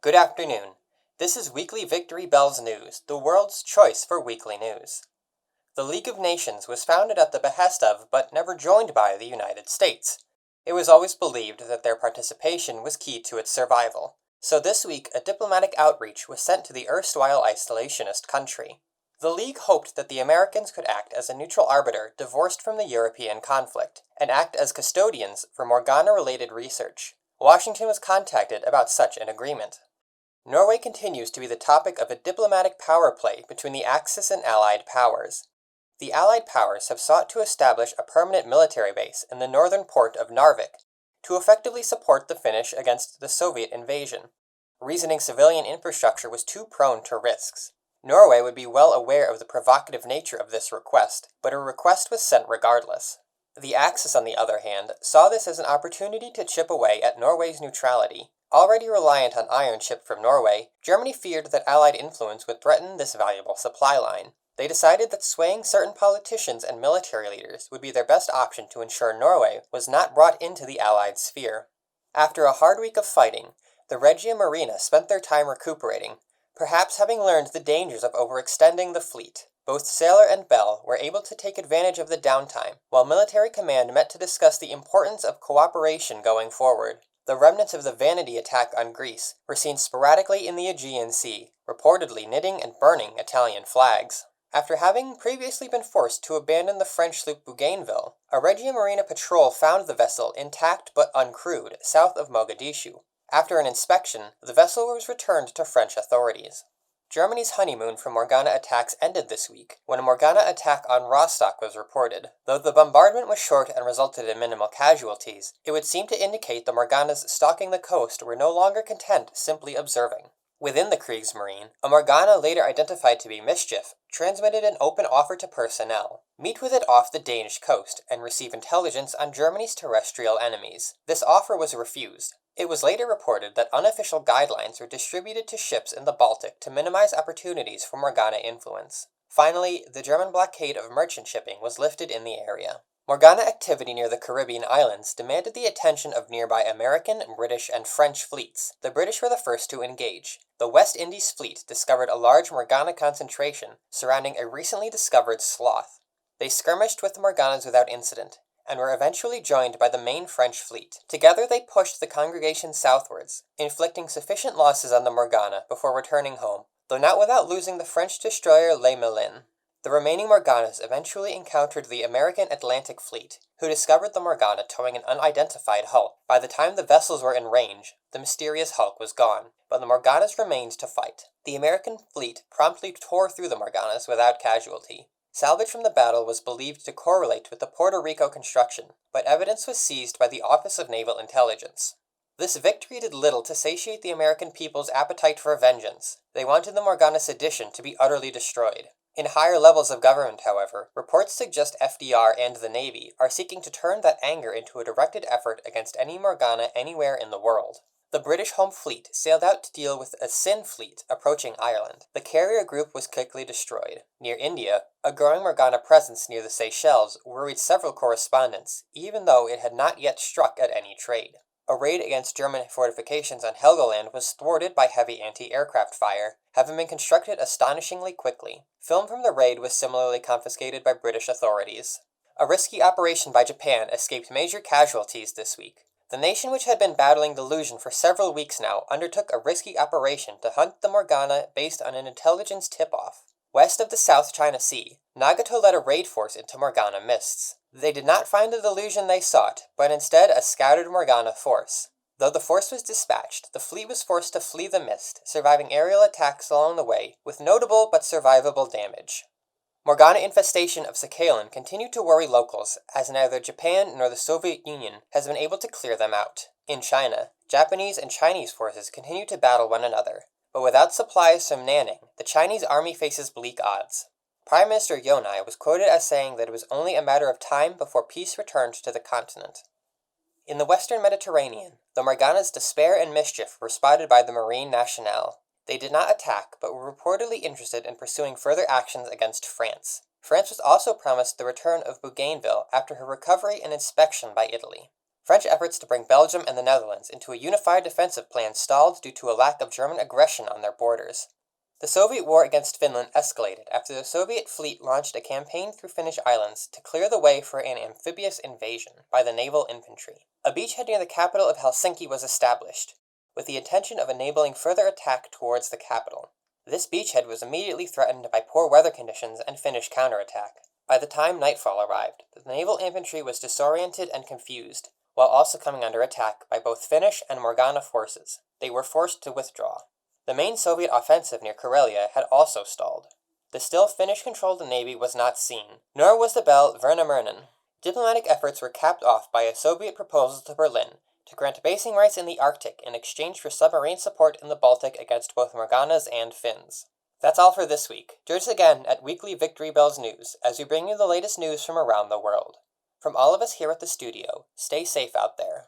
Good afternoon. This is Weekly Victory Bells News, the world's choice for weekly news. The League of Nations was founded at the behest of, but never joined by, the United States. It was always believed that their participation was key to its survival. So this week, a diplomatic outreach was sent to the erstwhile isolationist country. The League hoped that the Americans could act as a neutral arbiter divorced from the European conflict, and act as custodians for Morgana-related research. Washington was contacted about such an agreement. Norway continues to be the topic of a diplomatic power play between the Axis and Allied powers. The Allied powers have sought to establish a permanent military base in the northern port of Narvik to effectively support the Finnish against the Soviet invasion, reasoning civilian infrastructure was too prone to risks. Norway would be well aware of the provocative nature of this request, but a request was sent regardless. The Axis, on the other hand, saw this as an opportunity to chip away at Norway's neutrality. Already reliant on iron shipped from Norway, Germany feared that Allied influence would threaten this valuable supply line. They decided that swaying certain politicians and military leaders would be their best option to ensure Norway was not brought into the Allied sphere. After a hard week of fighting, the Regia Marina spent their time recuperating, perhaps having learned the dangers of overextending the fleet. Both Sailor and Bell were able to take advantage of the downtime, while military command met to discuss the importance of cooperation going forward. The remnants of the Vanity attack on Greece were seen sporadically in the Aegean Sea, reportedly knitting and burning Italian flags. After having previously been forced to abandon the French sloop Bougainville, a Regia Marina patrol found the vessel intact but uncrewed south of Mogadishu. After an inspection, the vessel was returned to French authorities. Germany's honeymoon from Morgana attacks ended this week, when a Morgana attack on Rostock was reported. Though the bombardment was short and resulted in minimal casualties, it would seem to indicate the Morganas stalking the coast were no longer content simply observing. Within the Kriegsmarine, a Morgana later identified to be Mischief transmitted an open offer to personnel. Meet with it off the Danish coast and receive intelligence on Germany's terrestrial enemies. This offer was refused. It was later reported that unofficial guidelines were distributed to ships in the Baltic to minimize opportunities for Morgana influence. Finally, the German blockade of merchant shipping was lifted in the area. Morgana activity near the Caribbean islands demanded the attention of nearby American, British, and French fleets. The British were the first to engage. The West Indies fleet discovered a large Morgana concentration surrounding a recently discovered sloth. They skirmished with the Morganas without incident, and were eventually joined by the main French fleet. Together they pushed the congregation southwards, inflicting sufficient losses on the Morgana before returning home, though not without losing the French destroyer Le Melin. The remaining Morganas eventually encountered the American Atlantic Fleet, who discovered the Morgana towing an unidentified hulk. By the time the vessels were in range, the mysterious hulk was gone, but the Morganas remained to fight. The American fleet promptly tore through the Morganas without casualty. Salvage from the battle was believed to correlate with the Puerto Rico construction, but evidence was seized by the Office of Naval Intelligence. This victory did little to satiate the American people's appetite for vengeance. They wanted the Morgana sedition to be utterly destroyed. In higher levels of government, however, reports suggest FDR and the Navy are seeking to turn that anger into a directed effort against any Morgana anywhere in the world. The British Home Fleet sailed out to deal with a Sin fleet approaching Ireland. The carrier group was quickly destroyed. Near India, a growing Morgana presence near the Seychelles worried several correspondents, even though it had not yet struck at any trade. A raid against German fortifications on Helgoland was thwarted by heavy anti-aircraft fire, having been constructed astonishingly quickly. Film from the raid was similarly confiscated by British authorities. A risky operation by Japan escaped major casualties this week. The nation, which had been battling delusion for several weeks now, undertook a risky operation to hunt the Morgana based on an intelligence tip-off. West of the South China Sea, Nagato led a raid force into Morgana mists. They did not find the delusion they sought, but instead a scattered Morgana force. Though the force was dispatched, the fleet was forced to flee the mist, surviving aerial attacks along the way, with notable but survivable damage. Morgana infestation of Sakhalin continued to worry locals, as neither Japan nor the Soviet Union has been able to clear them out. In China, Japanese and Chinese forces continue to battle one another, but without supplies from Nanning, the Chinese army faces bleak odds. Prime Minister Yonai was quoted as saying that it was only a matter of time before peace returned to the continent. In the western Mediterranean, the Morgana's despair and mischief were spotted by the Marine Nationale. They did not attack, but were reportedly interested in pursuing further actions against France. France was also promised the return of Bougainville after her recovery and inspection by Italy. French efforts to bring Belgium and the Netherlands into a unified defensive plan stalled due to a lack of German aggression on their borders. The Soviet war against Finland escalated after the Soviet fleet launched a campaign through Finnish islands to clear the way for an amphibious invasion by the naval infantry. A beachhead near the capital of Helsinki was established, with the intention of enabling further attack towards the capital. This beachhead was immediately threatened by poor weather conditions and Finnish counterattack. By the time nightfall arrived, the naval infantry was disoriented and confused, while also coming under attack by both Finnish and Morgana forces. They were forced to withdraw. The main Soviet offensive near Karelia had also stalled. The still Finnish-controlled navy was not seen, nor was the belle Wernemeren. Diplomatic efforts were capped off by a Soviet proposal to Berlin to grant basing rights in the Arctic in exchange for submarine support in the Baltic against both Morganas and Finns. That's all for this week. Join us again at Weekly Victory Bells News as we bring you the latest news from around the world. From all of us here at the studio, stay safe out there.